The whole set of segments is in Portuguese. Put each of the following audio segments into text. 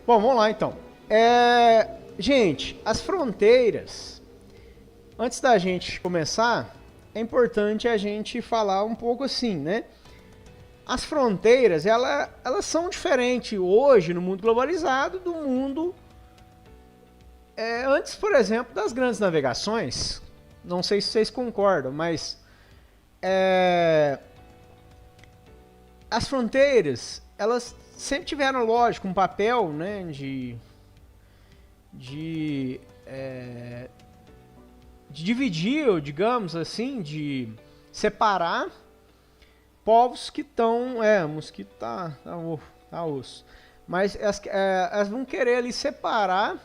Bom, vamos lá então. Gente, as fronteiras, antes da gente começar, é importante a gente falar um pouco assim, né? As fronteiras, elas são diferentes hoje no mundo globalizado do mundo antes, por exemplo, das grandes navegações. Não sei se vocês concordam, mas é, as fronteiras, elas sempre tiveram, lógico, um papel, né, de, é, de dividir, ou digamos assim, de separar povos que estão. Mosquito tá osso. Mas elas vão querer ali separar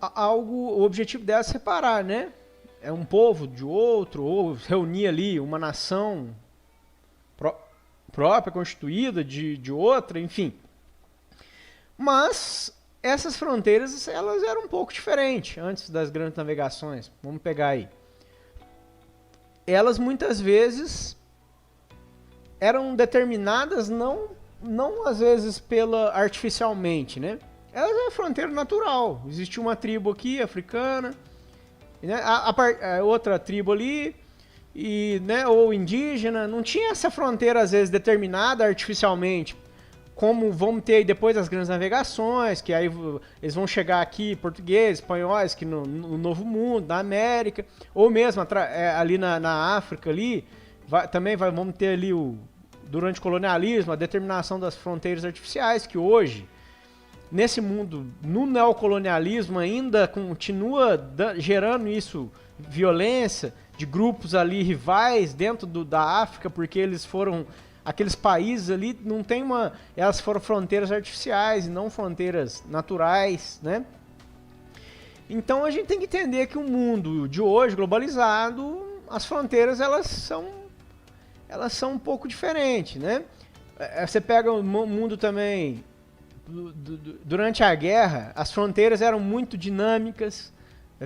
algo. O objetivo delas é separar, né? É um povo de outro, ou reunir ali uma nação própria, constituída de outra, enfim. Mas essas fronteiras, elas eram um pouco diferentes antes das grandes navegações. Vamos pegar aí. Elas muitas vezes eram determinadas não às vezes pela artificialmente, né? Elas é fronteira natural. Existia uma tribo aqui africana, né? A outra tribo ali, e, né, ou indígena, não tinha essa fronteira às vezes determinada artificialmente, como vamos ter depois das grandes navegações, que aí eles vão chegar aqui, portugueses, espanhóis, que no Novo Mundo, na América, ou mesmo ali na África ali, vamos ter ali durante o colonialismo a determinação das fronteiras artificiais, que hoje nesse mundo, no neocolonialismo ainda continua gerando isso, violência de grupos ali rivais dentro da África, porque eles foram, aqueles países ali não tem elas foram fronteiras artificiais e não fronteiras naturais, né? Então a gente tem que entender que o mundo de hoje, globalizado, as fronteiras elas são um pouco diferentes, né? Você pega o mundo também. Durante a guerra, as fronteiras eram muito dinâmicas.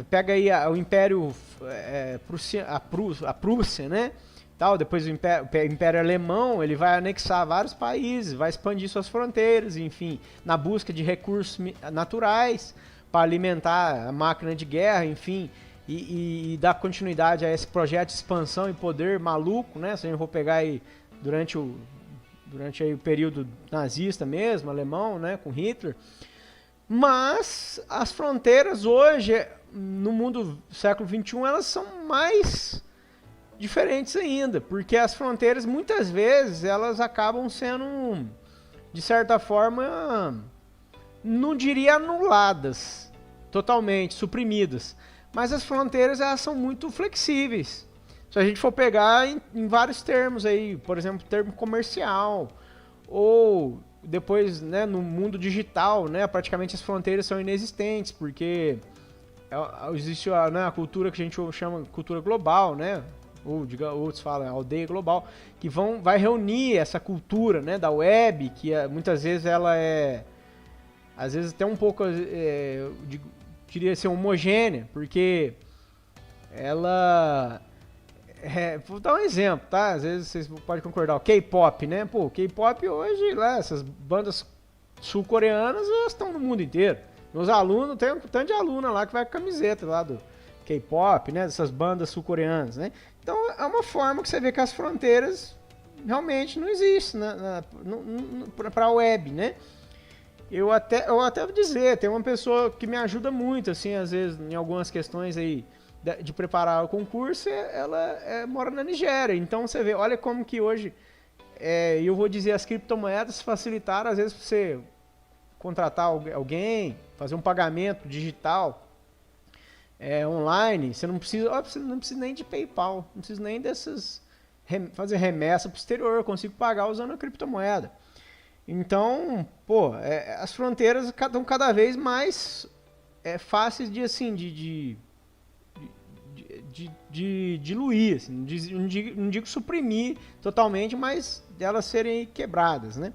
Pega aí o Império a Prússia, né? Tal, depois o Império Alemão, ele vai anexar vários países, vai expandir suas fronteiras, enfim, na busca de recursos naturais para alimentar a máquina de guerra, enfim, e dar continuidade a esse projeto de expansão e poder maluco, né? Se a gente for pegar aí durante aí o período nazista mesmo, alemão, né, com Hitler. Mas as fronteiras hoje, no mundo do século XXI, elas são mais diferentes ainda, porque as fronteiras, muitas vezes, elas acabam sendo, de certa forma, não diria anuladas, totalmente, suprimidas. Mas as fronteiras, elas são muito flexíveis. Se a gente for pegar em vários termos aí, por exemplo, termo comercial, ou depois, né, no mundo digital, né, praticamente as fronteiras são inexistentes, porque existe a cultura que a gente chama cultura global, né, ou outros falam aldeia global, que vai reunir essa cultura, né, da web, que muitas vezes ela às vezes até um pouco, diria ser homogênea, porque ela... vou dar um exemplo, tá? Às vezes vocês podem concordar. O K-pop, né? Pô, o K-pop hoje, lá, essas bandas sul-coreanas, elas estão no mundo inteiro. Meus alunos, tem um tanto de aluna lá que vai com camiseta lá do K-pop, né? Dessas bandas sul-coreanas, né? Então é uma forma que você vê que as fronteiras realmente não existem para a web, né? Eu até vou dizer, tem uma pessoa que me ajuda muito, assim, às vezes, em algumas questões aí, de preparar o concurso, ela mora na Nigéria. Então você vê, olha como que hoje, eu vou dizer, as criptomoedas facilitaram, às vezes, para você contratar alguém, fazer um pagamento digital online. Você não precisa nem de PayPal, não precisa nem dessas fazer remessa para o exterior, eu consigo pagar usando a criptomoeda. Então, pô, as fronteiras estão cada vez mais fáceis de, assim, de diluir, assim, não digo suprimir totalmente, mas delas serem quebradas, né?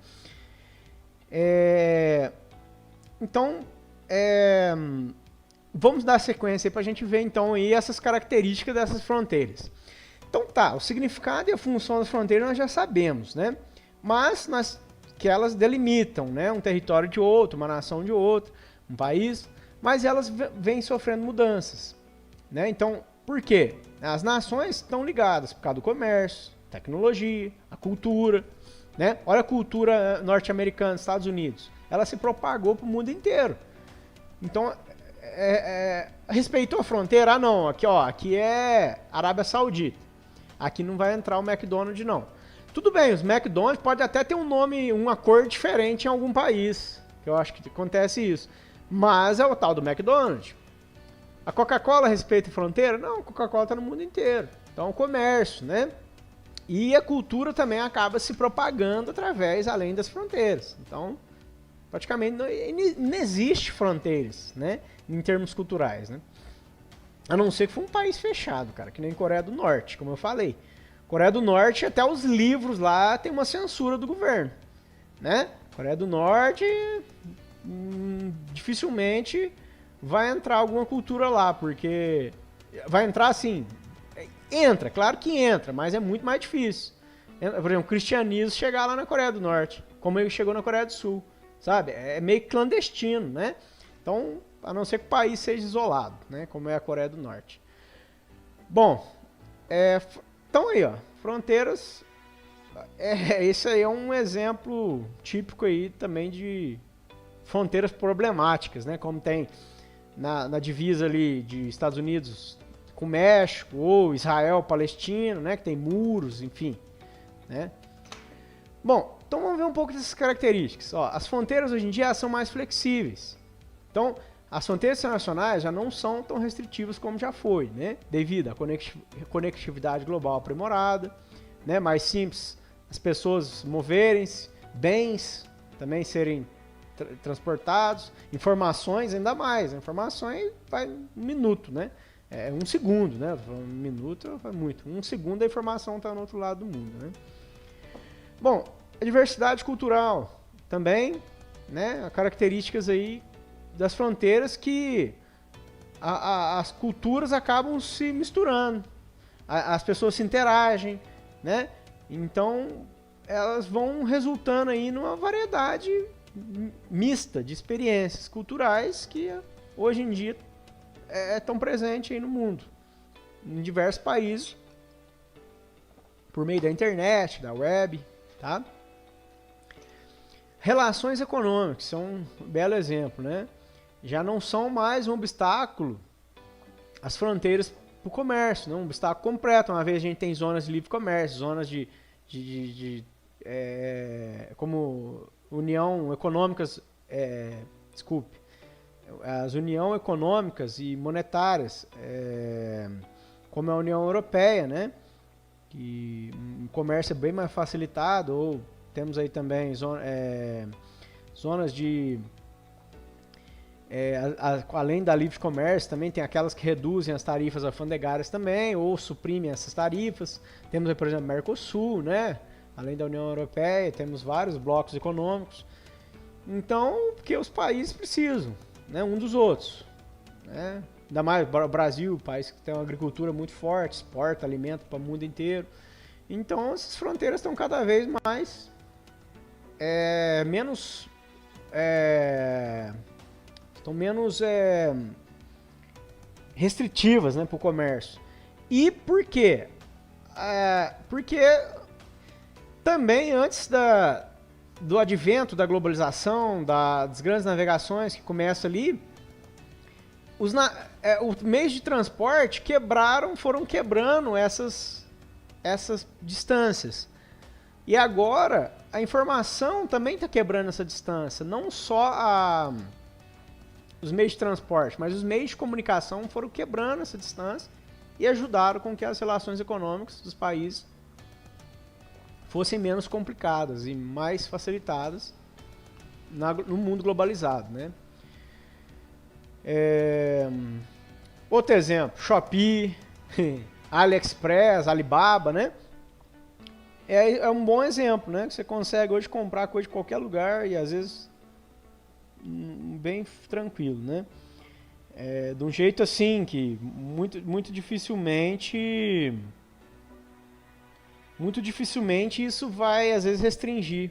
Então, vamos dar sequência para a gente ver então aí essas características dessas fronteiras. Então tá, o significado e a função das fronteiras nós já sabemos, né? Mas nós que elas delimitam, né, um território de outro, uma nação de outro, um país, mas elas vêm sofrendo mudanças, né? Então, por quê? As nações estão ligadas por causa do comércio, tecnologia, a cultura, né? Olha a cultura norte-americana, Estados Unidos, ela se propagou para o mundo inteiro. Então, respeitou a fronteira? Ah, não, aqui, ó, aqui é Arábia Saudita. Aqui não vai entrar o McDonald's, não. Tudo bem, os McDonald's pode até ter um nome, uma cor diferente em algum país, que eu acho que acontece isso. Mas é o tal do McDonald's. A Coca-Cola respeita a fronteira? Não, a Coca-Cola está no mundo inteiro. Então, o comércio, né? E a cultura também acaba se propagando através, além das fronteiras. Então, praticamente não existe fronteiras, né? Em termos culturais, né? A não ser que for um país fechado, cara, que nem Coreia do Norte, como eu falei. Coreia do Norte, até os livros lá tem uma censura do governo, né? Coreia do Norte, dificilmente vai entrar alguma cultura lá, porque vai entrar assim, entra, claro que entra, mas é muito mais difícil. Por exemplo, o cristianismo chegar lá na Coreia do Norte, como ele chegou na Coreia do Sul, sabe? É meio clandestino, né? Então, a não ser que o país seja isolado, né? Como é a Coreia do Norte. Bom, então aí, ó, fronteiras. Esse aí é um exemplo típico aí também de fronteiras problemáticas, né? Como tem na divisa ali de Estados Unidos com México, ou Israel, Palestina, né? Que tem muros, enfim, né? Bom, então vamos ver um pouco dessas características. Ó, as fronteiras hoje em dia são mais flexíveis. Então, as fronteiras internacionais já não são tão restritivas como já foi, né? Devido à conectividade global aprimorada, né? Mais simples as pessoas moverem-se, bens também serem transportados, informações ainda mais. A informação vai um minuto, né? É um segundo, né? Um minuto vai muito. Um segundo a informação está no outro lado do mundo, né? Bom, a diversidade cultural também, né? Características aí das fronteiras que as culturas acabam se misturando, as pessoas se interagem, né? Então elas vão resultando aí numa variedade mista de experiências culturais que hoje em dia tão presente aí no mundo, em diversos países, por meio da internet, da web, tá? Relações econômicas são um belo exemplo, né? Já não são mais um obstáculo as fronteiras para o comércio, não? Um obstáculo completo. Uma vez a gente tem zonas de livre comércio, zonas como União Econômicas, as União Econômicas e Monetárias, como a União Europeia, né? Que o comércio é bem mais facilitado, ou temos aí também zonas de... além da livre comércio, também tem aquelas que reduzem as tarifas alfandegárias também, ou suprimem essas tarifas. Temos aí, por exemplo, o Mercosul, né? Além da União Europeia, temos vários blocos econômicos. Então, porque os países precisam, né, um dos outros, né? Ainda mais o Brasil, país que tem uma agricultura muito forte, exporta alimento para o mundo inteiro. Então, essas fronteiras estão cada vez mais menos restritivas, né, para o comércio. E por quê? Porque também antes do advento da globalização, das grandes navegações que começam ali, os meios de transporte foram quebrando essas distâncias. E agora a informação também está quebrando essa distância. Não só os meios de transporte, mas os meios de comunicação foram quebrando essa distância e ajudaram com que as relações econômicas dos países fossem menos complicadas e mais facilitadas no mundo globalizado, né? Outro exemplo, Shopee, AliExpress, Alibaba, né? É um bom exemplo, né? Que você consegue hoje comprar coisa de qualquer lugar e às vezes bem tranquilo, né? De um jeito assim que muito dificilmente isso vai às vezes restringir.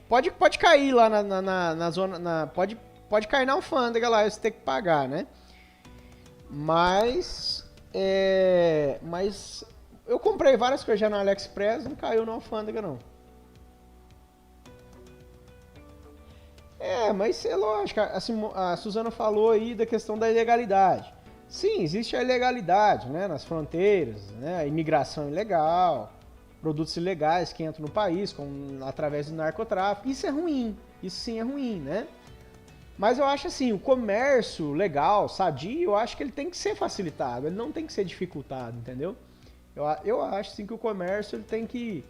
pode cair lá na zona, pode cair na alfândega lá, você tem que pagar, né? Mas eu comprei várias coisas já no AliExpress, não caiu na alfândega não. Mas é lógico, a Suzana falou aí da questão da ilegalidade. Sim, existe a ilegalidade, né, nas fronteiras, né, a imigração ilegal, produtos ilegais que entram no país através do narcotráfico. Isso é ruim, isso sim é ruim, né? Mas eu acho assim, o comércio legal, sadio, eu acho que ele tem que ser facilitado, ele não tem que ser dificultado, entendeu? Eu acho sim que o comércio ele tem que...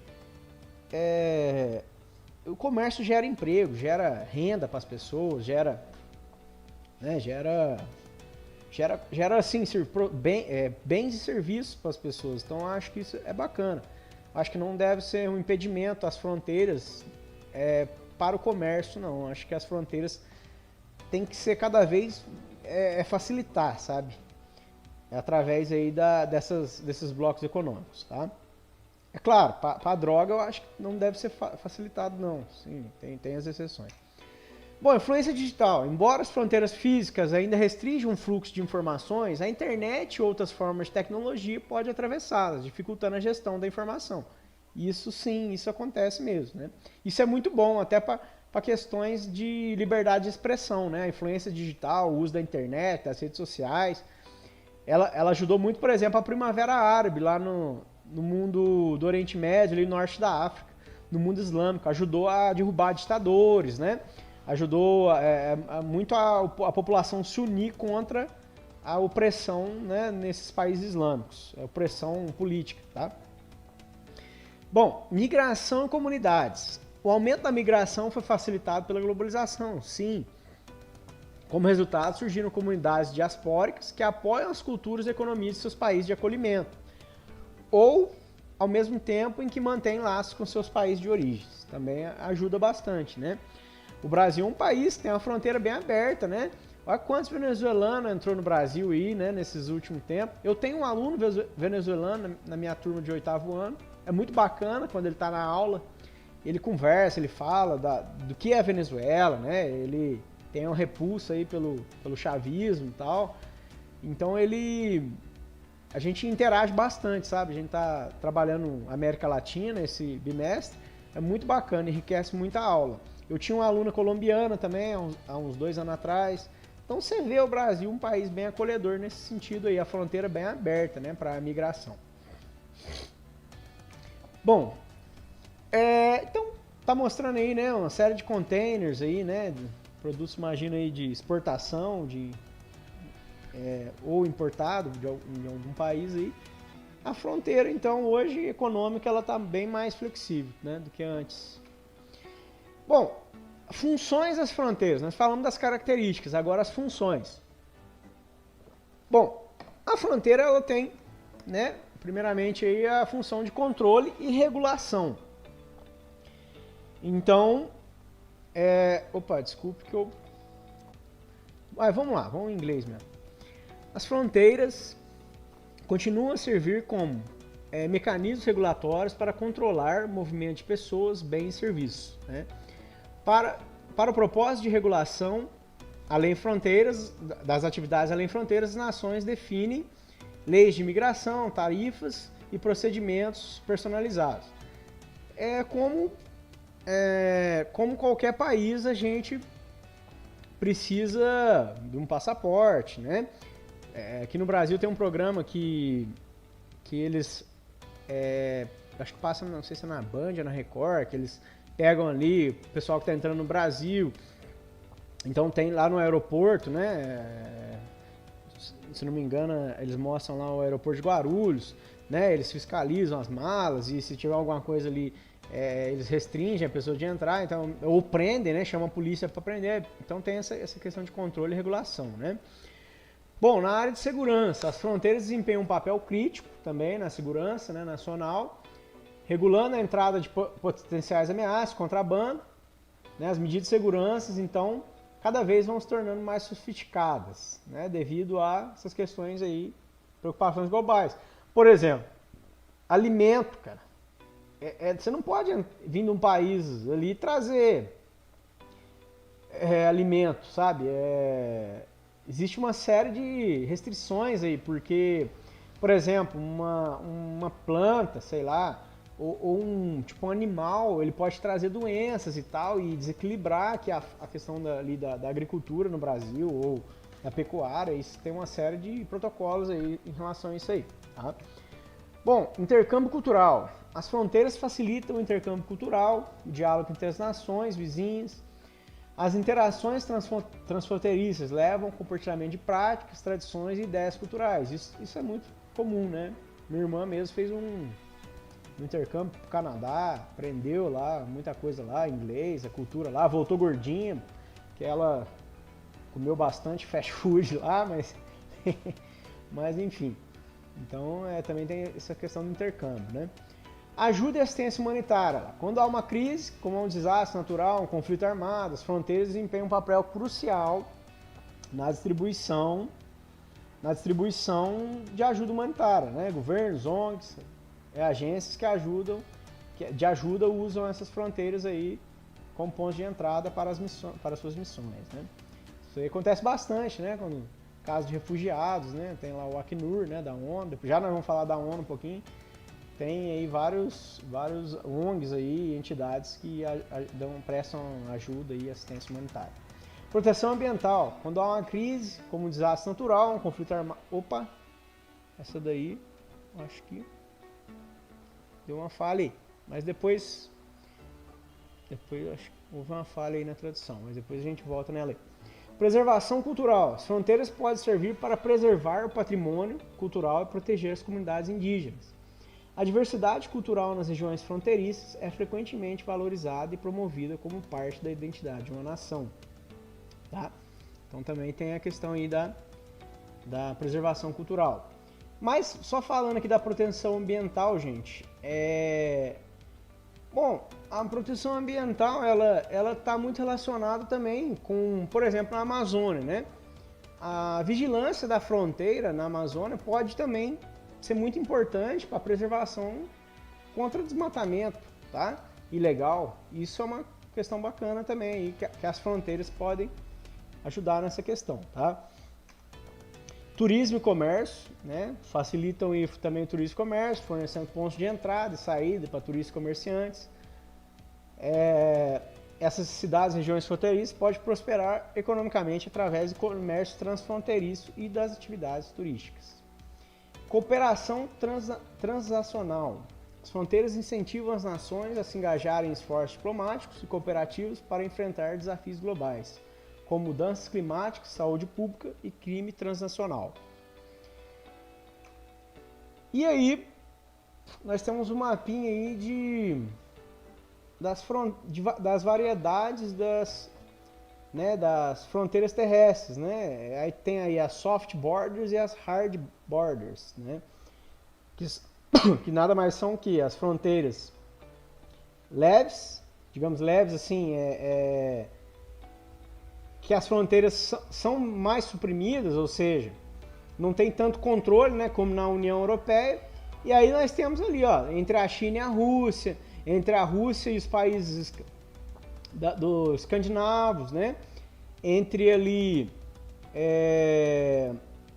o comércio gera emprego, gera renda para as pessoas, gera assim, bens e serviços para as pessoas. Então eu acho que isso é bacana. Acho que não deve ser um impedimento às fronteiras para o comércio, não. Acho que as fronteiras tem que ser cada vez facilitar, sabe? Através aí desses blocos econômicos, tá? É claro, para a droga eu acho que não deve ser facilitado, não. Sim, tem as exceções. Bom, influência digital. Embora as fronteiras físicas ainda restringam o fluxo de informações, a internet e outras formas de tecnologia podem atravessá-las, dificultando a gestão da informação. Isso sim, isso acontece mesmo, né? Isso é muito bom até para questões de liberdade de expressão, né? A influência digital, o uso da internet, das redes sociais. Ela ajudou muito, por exemplo, a Primavera Árabe lá no mundo do Oriente Médio, ali no norte da África, no mundo islâmico. Ajudou a derrubar ditadores, né? Ajudou muito a população se unir contra a opressão, né, nesses países islâmicos, a opressão política, tá? Bom, migração e comunidades. O aumento da migração foi facilitado pela globalização, sim. Como resultado, surgiram comunidades diaspóricas que apoiam as culturas e economias de seus países de acolhimento, ou, ao mesmo tempo, em que mantêm laços com seus países de origem. Também ajuda bastante, né? O Brasil é um país que tem uma fronteira bem aberta, né? Olha quantos venezuelanos entrou no Brasil aí, né, nesses últimos tempos. Eu tenho um aluno venezuelano na minha turma de 8º ano. É muito bacana quando ele está na aula. Ele conversa, ele fala do que é a Venezuela, né? Ele tem uma repulsa aí pelo chavismo e tal. Então a gente interage bastante, sabe? A gente tá trabalhando América Latina esse bimestre. É muito bacana, enriquece muito a aula. Eu tinha uma aluna colombiana também, há uns 2 anos atrás. Então você vê o Brasil um país bem acolhedor nesse sentido aí, a fronteira bem aberta, né, para a migração. Bom, então tá mostrando aí, né, uma série de containers aí, né, produtos, imagina aí, de exportação, ou importado de algum país aí. A fronteira, então, hoje, econômica, ela tá bem mais flexível, né, do que antes. Bom, funções das fronteiras. Nós falamos das características, agora as funções. Bom, a fronteira ela tem, né, primeiramente aí a função de controle e regulação. Então, desculpe que eu... vamos lá, vamos em inglês mesmo. As fronteiras continuam a servir como mecanismos regulatórios para controlar o movimento de pessoas, bens e serviços, né? Para o propósito de regulação, além fronteiras, das atividades além fronteiras, as nações definem leis de imigração, tarifas e procedimentos personalizados. Como qualquer país, a gente precisa de um passaporte, né? Aqui no Brasil tem um programa que eles, acho que passa, não sei se é na Band ou na Record, que eles pegam ali o pessoal que está entrando no Brasil. Então tem lá no aeroporto, né? Se não me engano, eles mostram lá o aeroporto de Guarulhos, né? Eles fiscalizam as malas e se tiver alguma coisa ali, eles restringem a pessoa de entrar, então, ou prendem, né? Chama a polícia para prender. Então tem essa questão de controle e regulação, né? Bom, na área de segurança, as fronteiras desempenham um papel crítico também na segurança, né, nacional, regulando a entrada de potenciais ameaças, contrabando, né, as medidas de segurança, então, cada vez vão se tornando mais sofisticadas, né, devido a essas questões aí, preocupações globais. Por exemplo, alimento, cara. você não pode vir de um país ali e trazer alimento, sabe? Existe uma série de restrições aí, porque, por exemplo, uma planta, sei lá, ou um animal, ele pode trazer doenças e tal, e desequilibrar aqui a questão da agricultura no Brasil, ou da pecuária. Isso tem uma série de protocolos aí em relação a isso aí, tá? Bom, intercâmbio cultural. As fronteiras facilitam o intercâmbio cultural, o diálogo entre as nações vizinhas. As interações transfronteiriças levam ao compartilhamento de práticas, tradições e ideias culturais. Isso é muito comum, né? Minha irmã mesmo fez um intercâmbio para o Canadá, aprendeu lá muita coisa lá, inglês, a cultura lá, voltou gordinha, que ela comeu bastante fast food lá, mas enfim. Então também tem essa questão do intercâmbio, né? Ajuda e assistência humanitária. Quando há uma crise, como um desastre natural, um conflito armado, as fronteiras desempenham um papel crucial na distribuição de ajuda humanitária, né? Governos, ONGs, agências que usam essas fronteiras aí como pontos de entrada para as suas missões, né? Isso aí acontece bastante, né? Quando caso de refugiados, né? Tem lá o Acnur, né? Da ONU. Já nós vamos falar da ONU um pouquinho. Tem aí vários ONGs aí, entidades que prestam ajuda e assistência humanitária. Proteção ambiental. Quando há uma crise, como um desastre natural, um conflito armado... Opa! Essa daí, acho que deu uma falha aí. Mas depois acho que houve uma falha aí na tradução, mas depois a gente volta nela aí. Preservação cultural. As fronteiras podem servir para preservar o patrimônio cultural e proteger as comunidades indígenas. A diversidade cultural nas regiões fronteiriças é frequentemente valorizada e promovida como parte da identidade de uma nação. Tá? Então também tem a questão aí da preservação cultural. Mas só falando aqui da proteção ambiental, gente, bom, a proteção ambiental ela está muito relacionada também com, por exemplo, na Amazônia, né? A vigilância da fronteira na Amazônia pode também ser muito importante para a preservação contra desmatamento, tá? Ilegal. Isso é uma questão bacana também, que as fronteiras podem ajudar nessa questão, tá? Turismo e comércio, né? Facilitam também o turismo e comércio, fornecendo pontos de entrada e saída para turistas e comerciantes. Essas cidades e regiões fronteiriças podem prosperar economicamente através do comércio transfronteiriço e das atividades turísticas. Cooperação transacional. As fronteiras incentivam as nações a se engajarem em esforços diplomáticos e cooperativos para enfrentar desafios globais, como mudanças climáticas, saúde pública e crime transnacional. E aí, nós temos um mapinha aí das variedades das fronteiras terrestres, né? Aí tem aí as soft borders e as hard borders, né? Que nada mais são que as fronteiras leves, digamos leves assim, que as fronteiras são mais suprimidas, ou seja, não tem tanto controle, né, como na União Europeia. E aí nós temos ali, ó, entre a China e a Rússia, entre a Rússia e os países dos escandinavos, né? Entre ali,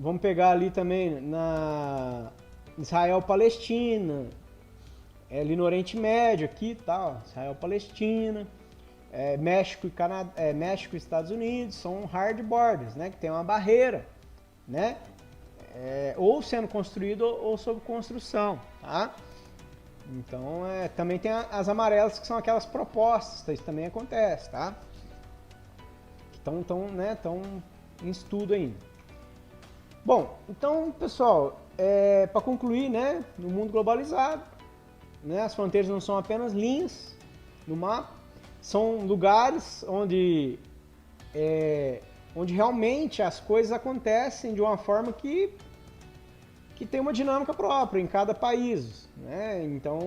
vamos pegar ali também na Israel-Palestina, ali no Oriente Médio, aqui, tá? Israel-Palestina, México e Estados Unidos são hard borders, né? Que tem uma barreira, né? Ou sendo construído ou sob construção, tá? Então, também tem as amarelas, que são aquelas propostas, isso também acontece, tá? Estão em estudo ainda. Bom, então, pessoal, para concluir, né, no mundo globalizado, né, as fronteiras não são apenas linhas no mapa, são lugares onde realmente as coisas acontecem de uma forma que tem uma dinâmica própria em cada país, né? Então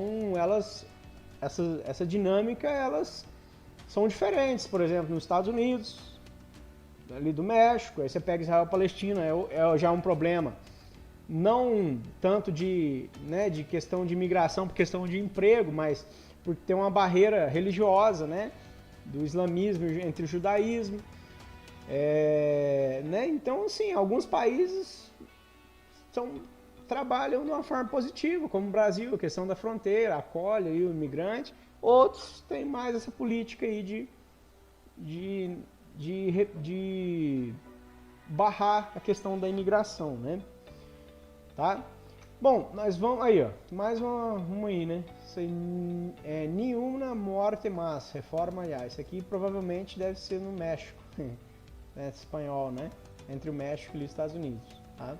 essa dinâmica, elas são diferentes. Por exemplo, nos Estados Unidos, ali do México, aí você pega Israel e Palestina, já é um problema não tanto de, né, de questão de imigração por questão de emprego, mas por ter uma barreira religiosa, né, do islamismo entre o judaísmo. Né? Então, assim, alguns países trabalham de uma forma positiva, como o Brasil, a questão da fronteira, acolhe aí o imigrante. Outros têm mais essa política aí de barrar a questão da imigração, né? Tá? Bom, nós vamos aí, ó, mais uma aí, né? Isso aí é Nenhuma Morte Más, Reforma Já. Isso aqui provavelmente deve ser no México, é espanhol, né? Entre o México e os Estados Unidos, tá?